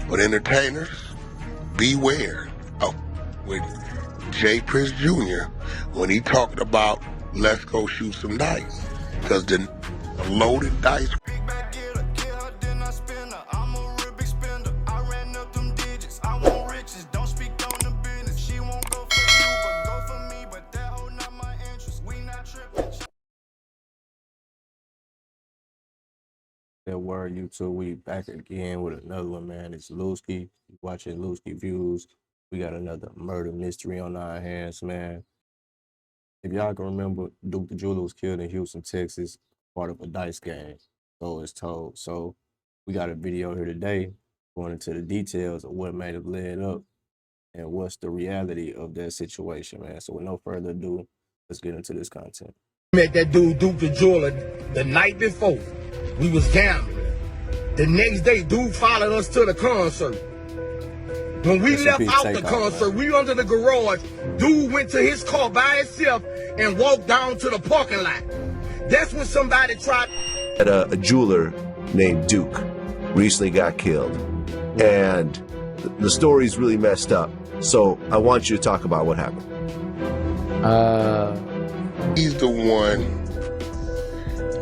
But entertainers, beware of with Jay Prince Jr. when he talked about let's go shoot some dice. Because the loaded dice. That word YouTube, we back again with another one, man. It's Lewski. Watching Lewski Views. We got another murder mystery on our hands, man. If y'all can remember, Duke the Jeweler was killed in Houston, Texas, part of a dice game, so it's told. So we got a video here today going into the details of what made it led up and what's the reality of that situation, man. So with no further ado, let's get into this content. Met that dude Duke the Jeweler the night before. We was gambling. The next day, dude followed us to the concert. When we left out the concert, we under the garage. Dude went to his car by himself and walked down to the parking lot. That's when somebody tried. A jeweler named Duke recently got killed, and the story's really messed up. So I want you to talk about what happened. He's the one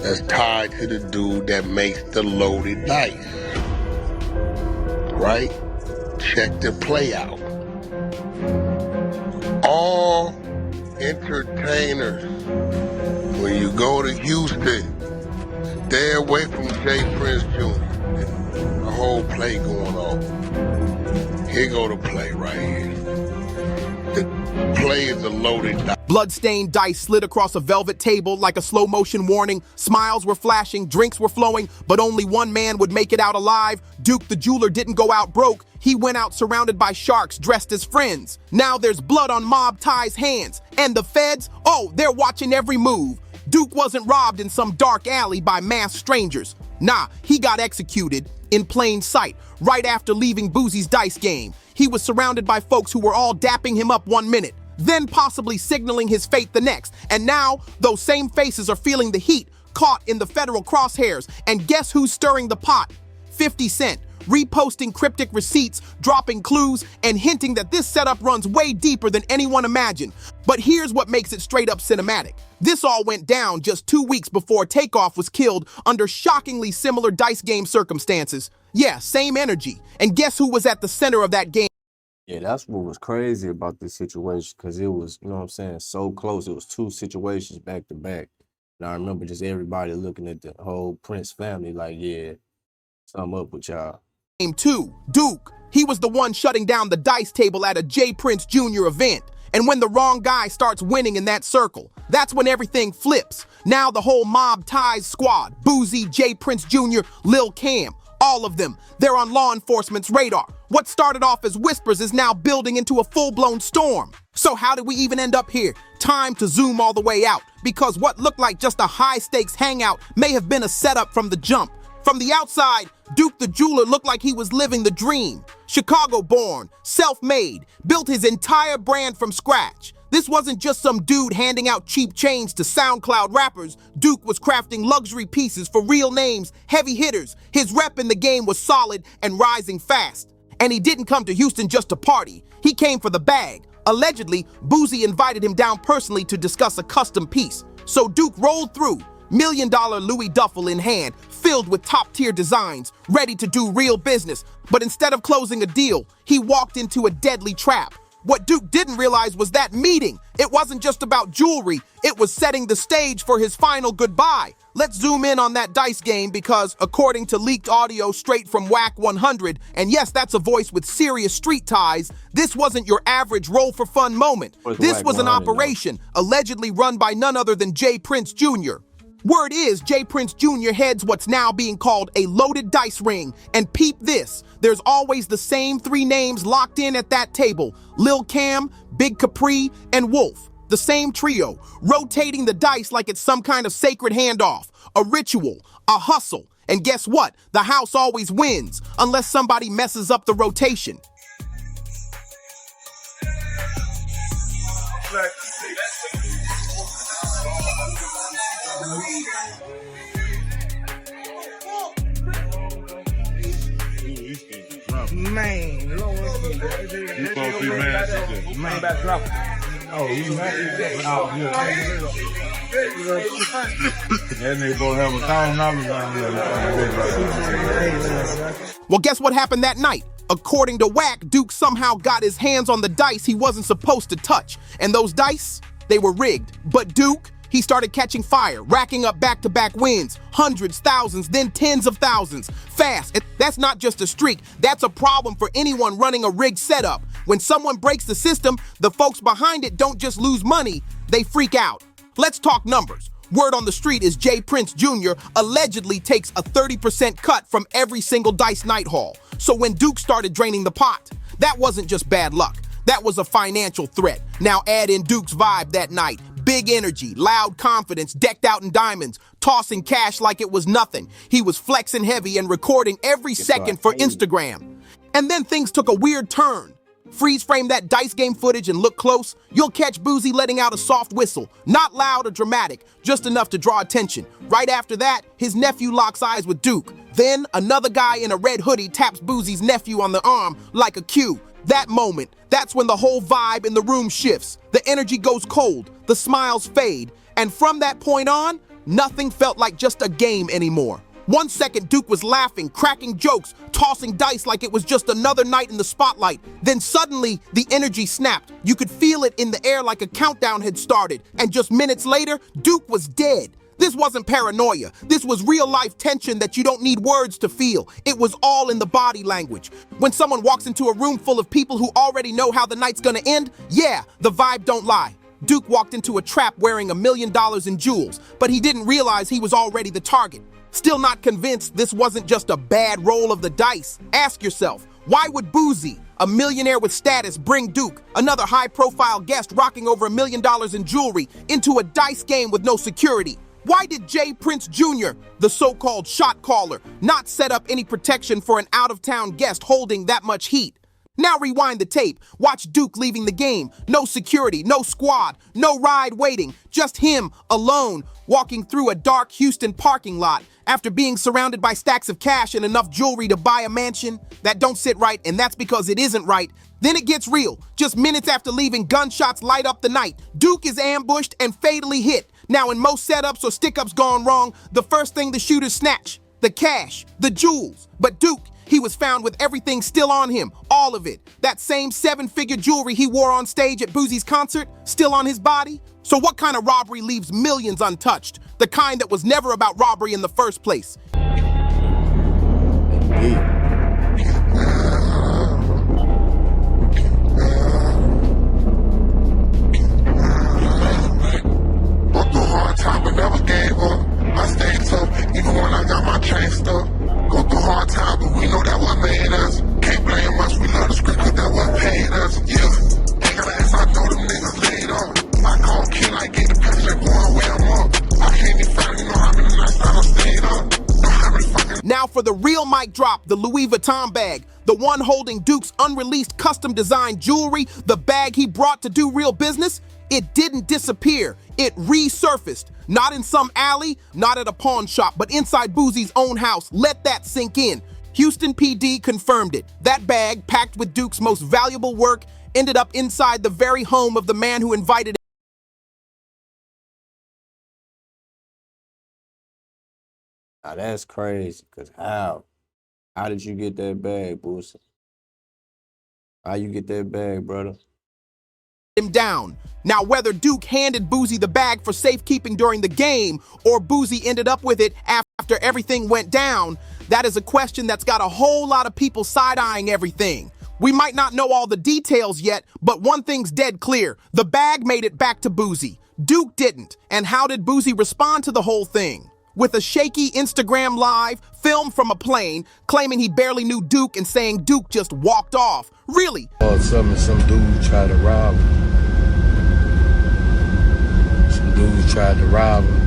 that's tied to the dude that makes the loaded dice. Right? Check the play out. All entertainers, when you go to Houston, stay away from Jay Prince Jr. The whole play going on. Here go the play right here. The play is a loaded dice. Blood-stained dice slid across a velvet table like a slow-motion warning. Smiles were flashing, drinks were flowing, but only one man would make it out alive. Duke the Jeweler didn't go out broke. He went out surrounded by sharks dressed as friends. Now there's blood on Mob Ty's hands. And the feds, oh, they're watching every move. Duke wasn't robbed in some dark alley by masked strangers. Nah, he got executed in plain sight right after leaving Boosie's dice game. He was surrounded by folks who were all dapping him up 1 minute, then possibly signaling his fate the next. And now, those same faces are feeling the heat, caught in the federal crosshairs. And guess who's stirring the pot? 50 Cent, reposting cryptic receipts, dropping clues, and hinting that this setup runs way deeper than anyone imagined. But here's what makes it straight up cinematic. This all went down just 2 weeks before Takeoff was killed under shockingly similar dice game circumstances. Yeah, same energy. And guess who was at the center of that game? Yeah, that's what was crazy about this situation, because it was, you know what I'm saying, so close. It was two situations back to back. And I remember just everybody looking at the whole Prince family like, yeah, something up with y'all. Game 2, Duke. He was the one shutting down the dice table at a Jay Prince Jr. event. And when the wrong guy starts winning in that circle, that's when everything flips. Now the whole Mob Ties squad, Boosie, Jay Prince Jr., Lil Cam, all of them, they're on law enforcement's radar. What started off as whispers is now building into a full-blown storm. So how did we even end up here? Time to zoom all the way out, because what looked like just a high-stakes hangout may have been a setup from the jump. From the outside, Duke the Jeweler looked like he was living the dream. Chicago-born, self-made, built his entire brand from scratch. This wasn't just some dude handing out cheap chains to SoundCloud rappers. Duke was crafting luxury pieces for real names, heavy hitters. His rep in the game was solid and rising fast. And he didn't come to Houston just to party. He came for the bag. Allegedly, Boosie invited him down personally to discuss a custom piece. So Duke rolled through, $1 million Louis duffel in hand, filled with top-tier designs, ready to do real business. But instead of closing a deal, he walked into a deadly trap. What Duke didn't realize was that meeting, it wasn't just about jewelry, it was setting the stage for his final goodbye. Let's zoom in on that dice game because, according to leaked audio straight from WAC 100, and yes, that's a voice with serious street ties, this wasn't your average roll-for-fun moment. This was an operation, allegedly run by none other than Jay Prince Jr. Word is, Jay Prince Jr. heads what's now being called a loaded dice ring. And peep this, there's always the same 3 names locked in at that table. Lil Cam, Big Capri, and Wolf. The same trio, rotating the dice like it's some kind of sacred handoff. A ritual, a hustle. And guess what? The house always wins, unless somebody messes up the rotation. Man, Lord. You supposed to be mad today. Man, about to drop it. Oh, you mad? Oh, yeah. That nigga supposed to have $1,000 on here. Well, guess what happened that night? According to Wack, Duke somehow got his hands on the dice he wasn't supposed to touch. And those dice, they were rigged. But Duke, he started catching fire, racking up back-to-back wins, hundreds, thousands, then tens of thousands, fast. That's not just a streak, that's a problem for anyone running a rigged setup. When someone breaks the system, the folks behind it don't just lose money, they freak out. Let's talk numbers. Word on the street is Jay Prince Jr. allegedly takes a 30% cut from every single dice night haul. So when Duke started draining the pot, that wasn't just bad luck. That was a financial threat. Now add in Duke's vibe that night. Big energy, loud confidence, decked out in diamonds, tossing cash like it was nothing. He was flexing heavy and recording every second for Instagram. And then things took a weird turn. Freeze frame that dice game footage and look close. You'll catch Boosie letting out a soft whistle. Not loud or dramatic, just enough to draw attention. Right after that, his nephew locks eyes with Duke. Then another guy in a red hoodie taps Boosie's nephew on the arm like a cue. That moment, that's when the whole vibe in the room shifts. The energy goes cold, the smiles fade, and from that point on, nothing felt like just a game anymore. 1 second, Duke was laughing, cracking jokes, tossing dice like it was just another night in the spotlight. Then suddenly, the energy snapped. You could feel it in the air like a countdown had started. And just minutes later, Duke was dead. This wasn't paranoia. This was real-life tension that you don't need words to feel. It was all in the body language. When someone walks into a room full of people who already know how the night's gonna end, yeah, the vibe don't lie. Duke walked into a trap wearing $1 million in jewels, but he didn't realize he was already the target. Still not convinced this wasn't just a bad roll of the dice? Ask yourself, why would Boosie, a millionaire with status, bring Duke, another high-profile guest rocking over $1 million in jewelry, into a dice game with no security? Why did Jay Prince Jr., the so-called shot caller, not set up any protection for an out-of-town guest holding that much heat? Now rewind the tape. Watch Duke leaving the game. No security, no squad, no ride waiting. Just him, alone, walking through a dark Houston parking lot after being surrounded by stacks of cash and enough jewelry to buy a mansion. That don't sit right, and that's because it isn't right. Then it gets real. Just minutes after leaving, gunshots light up the night. Duke is ambushed and fatally hit. Now, in most setups or stick-ups gone wrong, the first thing the shooters snatch, the cash, the jewels. But Duke, he was found with everything still on him, all of it. That same 7-figure jewelry he wore on stage at Boosie's concert, still on his body. So what kind of robbery leaves millions untouched? The kind that was never about robbery in the first place. Time, but never gave up. I stayed tough, even when I got my chain stuck. Go through hard time, but we know that what made us. Can't blame us, we love the script, cause that what paid us. Yeah, ain't gonna ask, I know them niggas laid up. I call kill, I get the pressure, going where I'm up. I can't even find, you know how many nights I done stayed up. Know how many fucking. Now for the real mic drop, the Louis Vuitton bag. The one holding Duke's unreleased custom designed jewelry, the bag he brought to do real business. It didn't disappear, it resurfaced. Not in some alley, not at a pawn shop, but inside Boosie's own house. Let that sink in. Houston PD confirmed it. That bag, packed with Duke's most valuable work, ended up inside the very home of the man who invited it. Now that's crazy, cause how? How did you get that bag, Boosie? How you get that bag, brother? Him down. Now, whether Duke handed Boosie the bag for safekeeping during the game or Boosie ended up with it after everything went down, that is a question that's got a whole lot of people side-eyeing everything. We might not know all the details yet, but one thing's dead clear. The bag made it back to Boosie. Duke didn't. And how did Boosie respond to the whole thing? With a shaky Instagram live filmed from a plane, claiming he barely knew Duke and saying Duke just walked off. Really? Some dude tried to rob him. Some dude tried to rob him.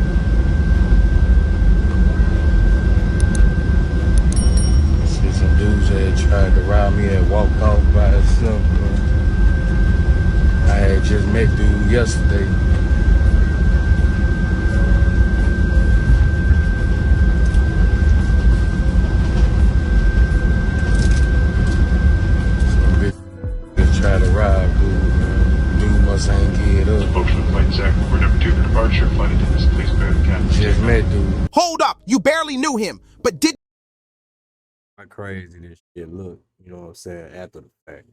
See, some dudes had tried to rob me and walked off by himself. I had just met dude yesterday. barely knew him, but didn't How crazy this shit look, you know what I'm saying, after the fact.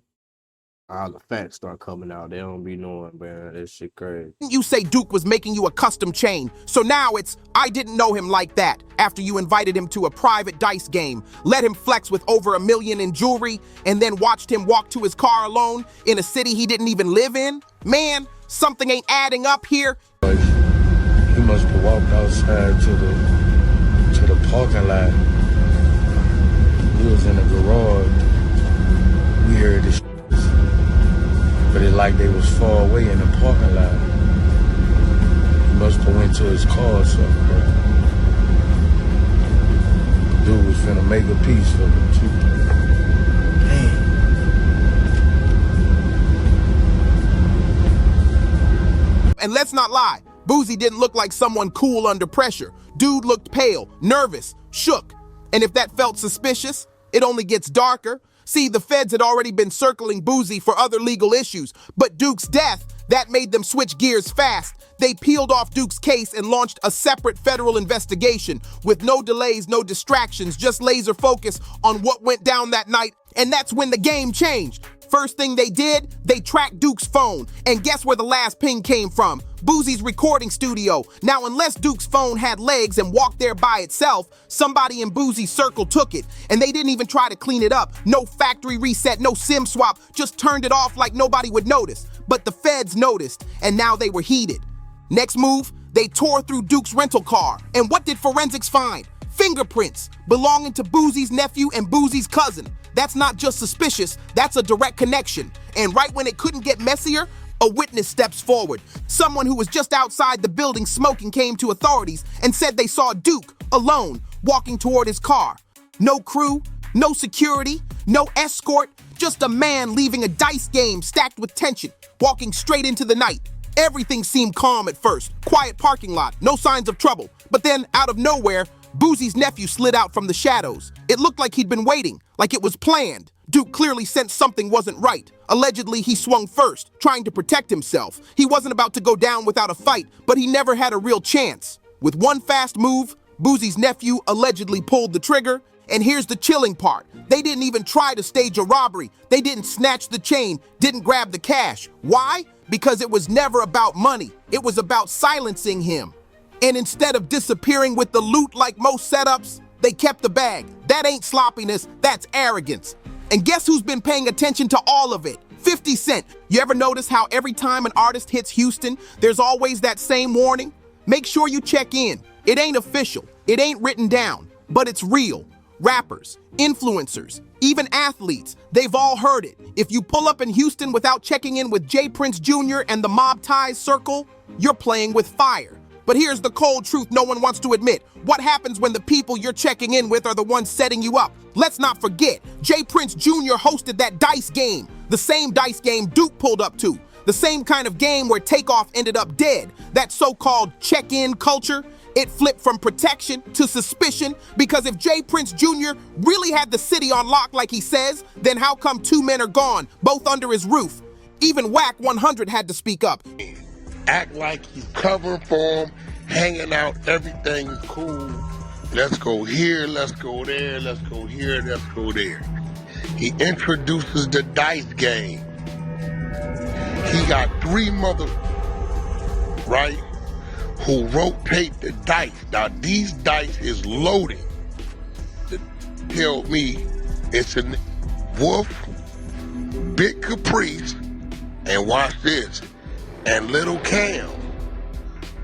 All the facts start coming out. They don't be knowing, man. That shit crazy. you say Duke was making you a custom chain. So now it's, I didn't know him like that after you invited him to a private dice game, let him flex with over $1 million in jewelry, and then watched him walk to his car alone in a city he didn't even live in? Man, something ain't adding up here. Like, he must have walked outside to the parking lot. We was in the garage. We heard this shit. But it like they was far away in the parking lot. He must have went to his car or something, bro. Dude was finna make a piece for him, too. Damn. And let's not lie, Boosie didn't look like someone cool under pressure. Dude looked pale, nervous, shook. And if that felt suspicious, it only gets darker. See, the feds had already been circling Boosie for other legal issues, but Duke's death, that made them switch gears fast. They peeled off Duke's case and launched a separate federal investigation with no delays, no distractions, just laser focus on what went down that night. And that's when the game changed. First thing they did, they tracked Duke's phone. And guess where the last ping came from? Boosie's recording studio. Now, unless Duke's phone had legs and walked there by itself, somebody in Boosie's circle took it. And they didn't even try to clean it up. No factory reset, no SIM swap, just turned it off like nobody would notice. But the feds noticed, and now they were heated. Next move, they tore through Duke's rental car. And what did forensics find? Fingerprints belonging to Boosie's nephew and Boosie's cousin. That's not just suspicious, that's a direct connection. And right when it couldn't get messier, a witness steps forward. Someone who was just outside the building smoking came to authorities and said they saw Duke, alone, walking toward his car. No crew, no security, no escort, just a man leaving a dice game stacked with tension, walking straight into the night. Everything seemed calm at first, quiet parking lot, no signs of trouble. But then, out of nowhere, Boosie's nephew slid out from the shadows. It looked like he'd been waiting, like it was planned. Duke clearly sensed something wasn't right. Allegedly, he swung first, trying to protect himself. He wasn't about to go down without a fight, but he never had a real chance. With one fast move, Boosie's nephew allegedly pulled the trigger. And here's the chilling part. They didn't even try to stage a robbery. They didn't snatch the chain, didn't grab the cash. Why? Because it was never about money. It was about silencing him. And instead of disappearing with the loot like most setups, they kept the bag. That ain't sloppiness, that's arrogance. And guess who's been paying attention to all of it? 50 Cent. You ever notice how every time an artist hits Houston, there's always that same warning? Make sure you check in. It ain't official, it ain't written down, but it's real. Rappers, influencers, even athletes, they've all heard it. If you pull up in Houston without checking in with J. Prince Jr. and the Mob Ties Circle, you're playing with fire. But here's the cold truth no one wants to admit. What happens when the people you're checking in with are the ones setting you up? Let's not forget, J. Prince Jr. hosted that dice game. The same dice game Duke pulled up to. The same kind of game where Takeoff ended up dead. That so-called check-in culture, it flipped from protection to suspicion, because if J. Prince Jr. really had the city on lock like he says, then how come two men are gone, both under his roof? Even Whack 100 had to speak up. Act like he's covering for him, hanging out, everything is cool. Let's go here, let's go there, let's go here, let's go there. He introduces the dice game. He got three right, who rotate the dice. Now these dice is loaded. Tell me it's a Wolf, Big Caprice, and watch this, and Little Cam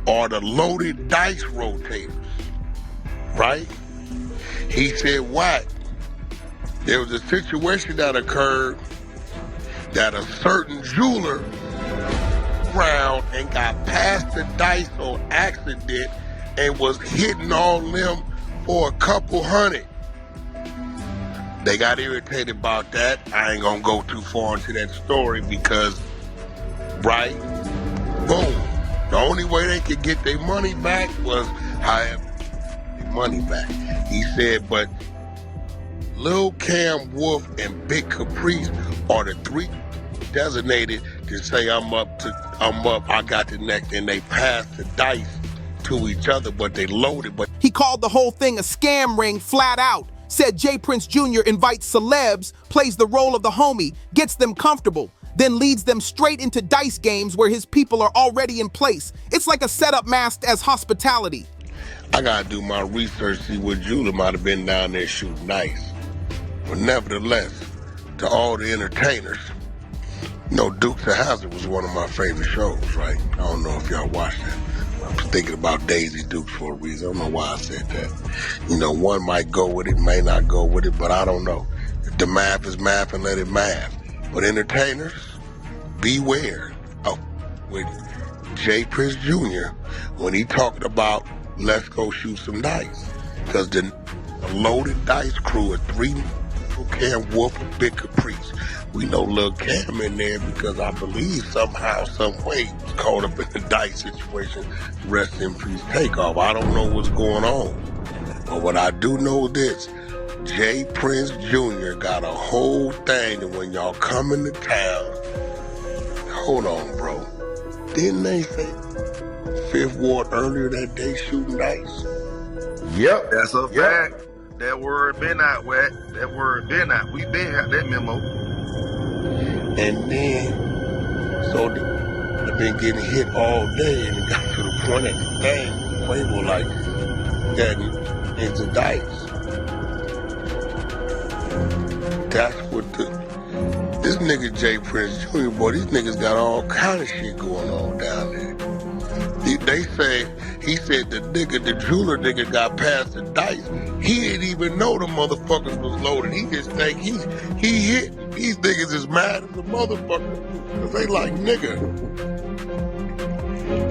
are the loaded dice rotators, right? He said what? There was a situation that occurred that a certain jeweler around and got past the dice on accident and was hitting on them for a couple hundred. They got irritated about that. I ain't gonna go too far into that story because, right, boom. The only way they could get their money back was however their money back. He said, but Lil Cam, Wolf, and Big Caprice are the three designated to say I'm up, I got the next, and they pass the dice to each other, but they loaded. But he He called the whole thing a scam ring flat out. Said J. Prince Jr. invites celebs, plays the role of the homie, gets them comfortable, then leads them straight into dice games where his people are already in place. It's like a setup masked as hospitality. I gotta do my research, see what Judah might have been down there shooting dice. But nevertheless, to all the entertainers, you know, Dukes of Hazzard was one of my favorite shows, right? I don't know if y'all watched it. I was thinking about Daisy Dukes for a reason. I don't know why I said that. You know, one might go with it, may not go with it, but I don't know. If the math is math, and let it math. But entertainers, beware of with J. Prince Jr. when he talked about let's go shoot some dice. Because the loaded dice crew of 3 Cam Wolf and Big Caprice. We know Lil Cam in there because I believe somehow, some way, he was caught up in the dice situation. Rest in peace, Takeoff. I don't know what's going on. But what I do know is this. J. Prince Jr. got a whole thing, and when y'all come into town, hold on, bro. Didn't they say 5th Ward earlier that day shooting dice? Yep, that's a fact. That word been out, Wack. That word been out. We been had that memo. And then, so I've been getting hit all day, and it got to the point that the thing, Quavo like, getting into dice. That's what this nigga J. Prince Jr., boy, these niggas got all kind of shit going on down there. They say, he said the jeweler nigga got past the dice. He didn't even know the motherfuckers was loaded. He just think he hit. These niggas is mad as a motherfucker. Cause they like, nigga,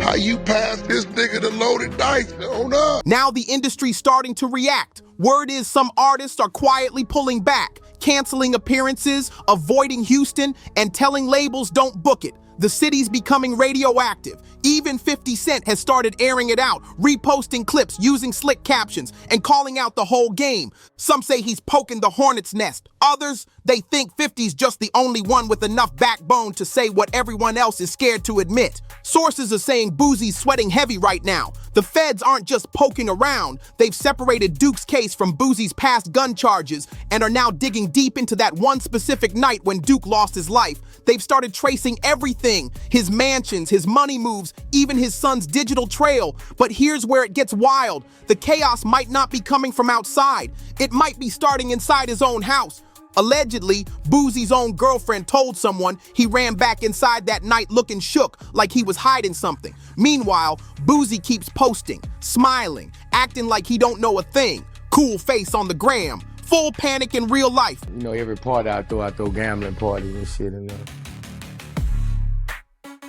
how you pass this nigga the loaded dice? Hold up. Now the industry's starting to react. Word is some artists are quietly pulling back, canceling appearances, avoiding Houston, and telling labels don't book it. The city's becoming radioactive. Even 50 Cent has started airing it out, reposting clips, using slick captions, and calling out the whole game. Some say he's poking the hornet's nest. Others, they think 50's just the only one with enough backbone to say what everyone else is scared to admit. Sources are saying Boosie's sweating heavy right now. The feds aren't just poking around. They've separated Duke's case from Boosie's past gun charges and are now digging deep into that one specific night when Duke lost his life. They've started tracing everything, his mansions, his money moves, even his son's digital trail. But here's where it gets wild. The chaos might not be coming from outside. It might be starting inside his own house. Allegedly, Boosie's own girlfriend told someone he ran back inside that night looking shook, like he was hiding something. Meanwhile, Boosie keeps posting, smiling, acting like he don't know a thing. Cool face on the gram. Full panic in real life. You know, every party I throw gambling parties and shit. And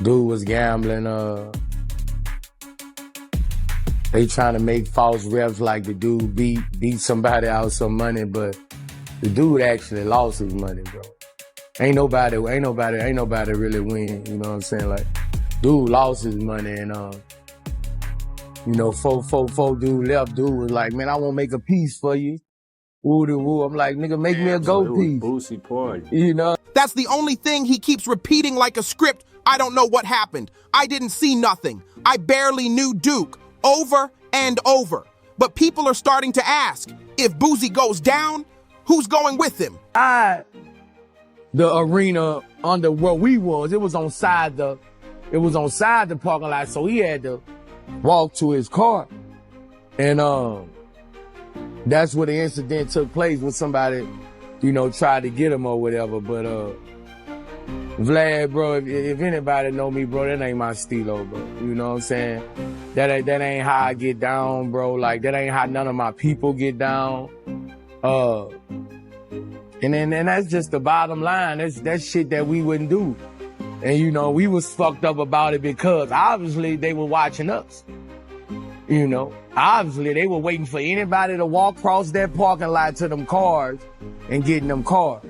dude was gambling. They trying to make false reps like the dude beat somebody out some money, but the dude actually lost his money, bro. Ain't nobody really win. You know what I'm saying? Like, dude lost his money, and you know, four dude left. Dude was like, man, I won't make a piece for you. Woo-de-woo. I'm like, nigga, make me a gold piece. Boosie party. You know? That's the only thing he keeps repeating like a script. I don't know what happened. I didn't see nothing. I barely knew Duke. Over and over. But people are starting to ask, if Boosie goes down, who's going with him? The arena under where we was, it was on side the parking lot, so he had to walk to his car. And that's where the incident took place when somebody, you know, tried to get him or whatever. But Vlad, bro, if anybody know me, bro, that ain't my stilo, bro. You know what I'm saying? That ain't how I get down, bro. Like, that ain't how none of my people get down. And that's just the bottom line. That's shit that we wouldn't do. And, you know, we was fucked up about it because obviously they were watching us. You know, obviously they were waiting for anybody to walk across that parking lot to them cars and get in them cars.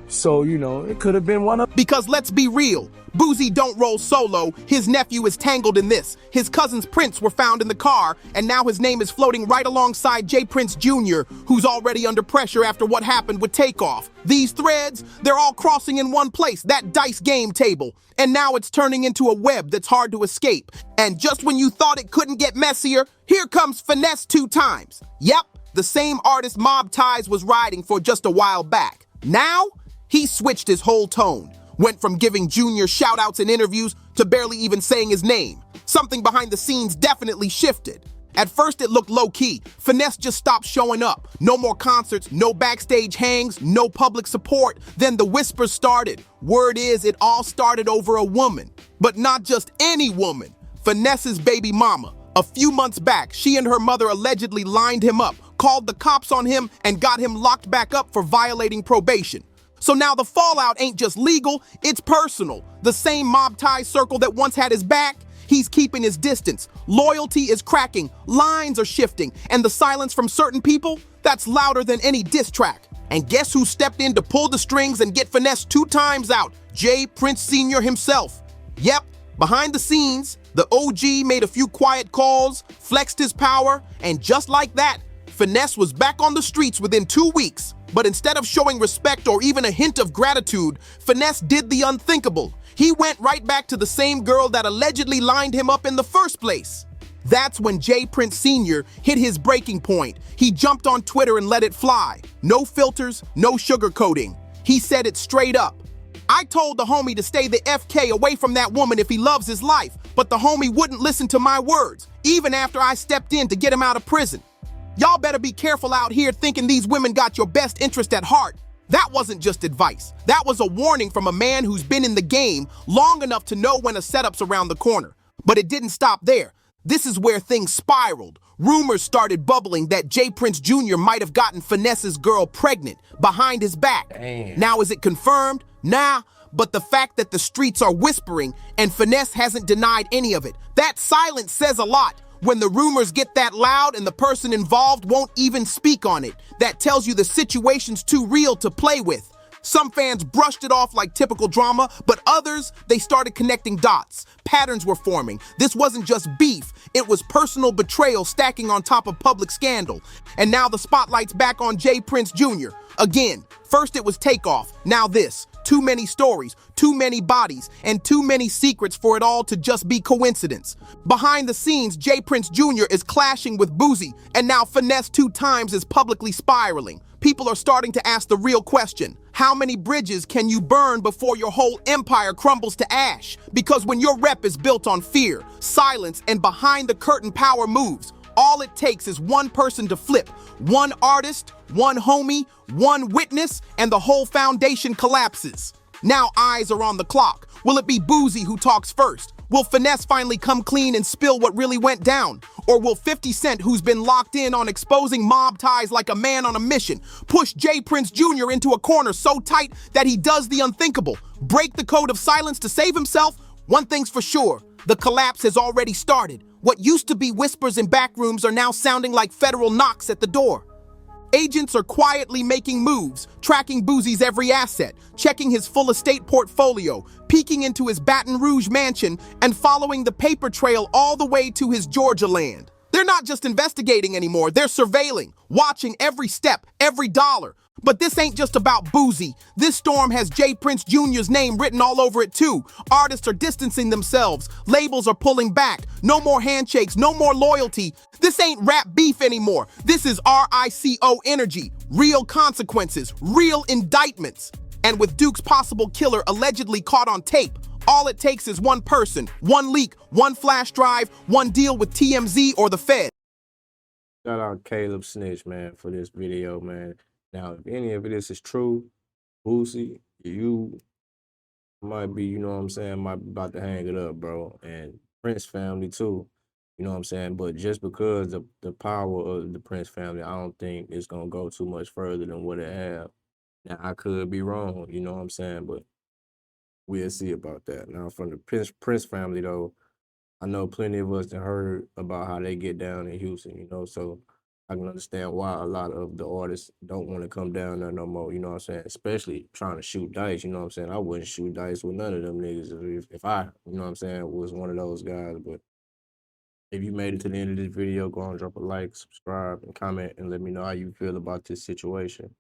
So, you know, it could have been one of... Because let's be real, Boosie don't roll solo, his nephew is tangled in this. His cousin's prints were found in the car, and now his name is floating right alongside J. Prince Jr., who's already under pressure after what happened with Takeoff. These threads, they're all crossing in one place, that dice game table. And now it's turning into a web that's hard to escape. And just when you thought it couldn't get messier, here comes Finesse 2 times. Yep, the same artist Mob Ties was riding for just a while back. Now, he switched his whole tone, went from giving Junior shout-outs in interviews to barely even saying his name. Something behind the scenes definitely shifted. At first it looked low-key. Finesse just stopped showing up. No more concerts, no backstage hangs, no public support. Then the whispers started. Word is it all started over a woman. But not just any woman. Finesse's baby mama. A few months back, she and her mother allegedly lined him up, called the cops on him, and got him locked back up for violating probation. So now the fallout ain't just legal, it's personal. The same Mob Ties circle that once had his back, he's keeping his distance. Loyalty is cracking, lines are shifting, and the silence from certain people, that's louder than any diss track. And guess who stepped in to pull the strings and get Finesse 2 times out? J. Prince Sr. himself. Yep, behind the scenes, the OG made a few quiet calls, flexed his power, and just like that, Finesse was back on the streets within 2 weeks. But instead of showing respect or even a hint of gratitude, Finesse did the unthinkable. He went right back to the same girl that allegedly lined him up in the first place. That's when J. Prince Sr. hit his breaking point. He jumped on Twitter and let it fly. No filters, no sugarcoating. He said it straight up. I told the homie to stay the FK away from that woman if he loves his life, but the homie wouldn't listen to my words, even after I stepped in to get him out of prison. Y'all better be careful out here thinking these women got your best interest at heart. That wasn't just advice. That was a warning from a man who's been in the game long enough to know when a setup's around the corner. But it didn't stop there. This is where things spiraled. Rumors started bubbling that J. Prince Jr. might have gotten Finesse's girl pregnant behind his back. Damn. Now, is it confirmed? Nah, but the fact that the streets are whispering and Finesse hasn't denied any of it, that silence says a lot. When the rumors get that loud and the person involved won't even speak on it, that tells you the situation's too real to play with. Some fans brushed it off like typical drama, but others, they started connecting dots. Patterns were forming. This wasn't just beef, it was personal betrayal stacking on top of public scandal. And now the spotlight's back on J. Prince Jr. Again, first it was Takeoff, now this. Too many stories, too many bodies, and too many secrets for it all to just be coincidence. Behind the scenes, J. Prince Jr. is clashing with Boosie, and now Finesse 2 times is publicly spiraling. People are starting to ask the real question. How many bridges can you burn before your whole empire crumbles to ash? Because when your rep is built on fear, silence, and behind-the-curtain power moves, all it takes is one person to flip, one artist, one homie, one witness, and the whole foundation collapses. Now eyes are on the clock. Will it be Boosie who talks first? Will Finesse finally come clean and spill what really went down? Or will 50 Cent, who's been locked in on exposing Mob Ties like a man on a mission, push J. Prince Jr. into a corner so tight that he does the unthinkable, break the code of silence to save himself? One thing's for sure, the collapse has already started. What used to be whispers in back rooms are now sounding like federal knocks at the door. Agents are quietly making moves, tracking Boosie's every asset, checking his full estate portfolio, peeking into his Baton Rouge mansion, and following the paper trail all the way to his Georgia land. They're not just investigating anymore, they're surveilling, watching every step, every dollar. But this ain't just about Boosie. This storm has J. Prince Jr.'s name written all over it too. Artists are distancing themselves. Labels are pulling back. No more handshakes, no more loyalty. This ain't rap beef anymore. This is RICO energy. Real consequences, real indictments. And with Duke's possible killer allegedly caught on tape, all it takes is one person, one leak, one flash drive, one deal with TMZ or the Fed. Shout out Caleb Snitch, man, for this video, man. Now, if any of this is true, Boosie, you might be, you know what I'm saying, might be about to hang it up, bro. And Prince family, too, you know what I'm saying? But just because of the power of the Prince family, I don't think it's going to go too much further than what it have. Now, I could be wrong, you know what I'm saying? But we'll see about that. Now, from the Prince family, though, I know plenty of us have heard about how they get down in Houston, you know, so I can understand why a lot of the artists don't want to come down there no more, you know what I'm saying? Especially trying to shoot dice, you know what I'm saying? I wouldn't shoot dice with none of them niggas if I, you know what I'm saying, was one of those guys. But if you made it to the end of this video, go and drop a like, subscribe, and comment, and let me know how you feel about this situation.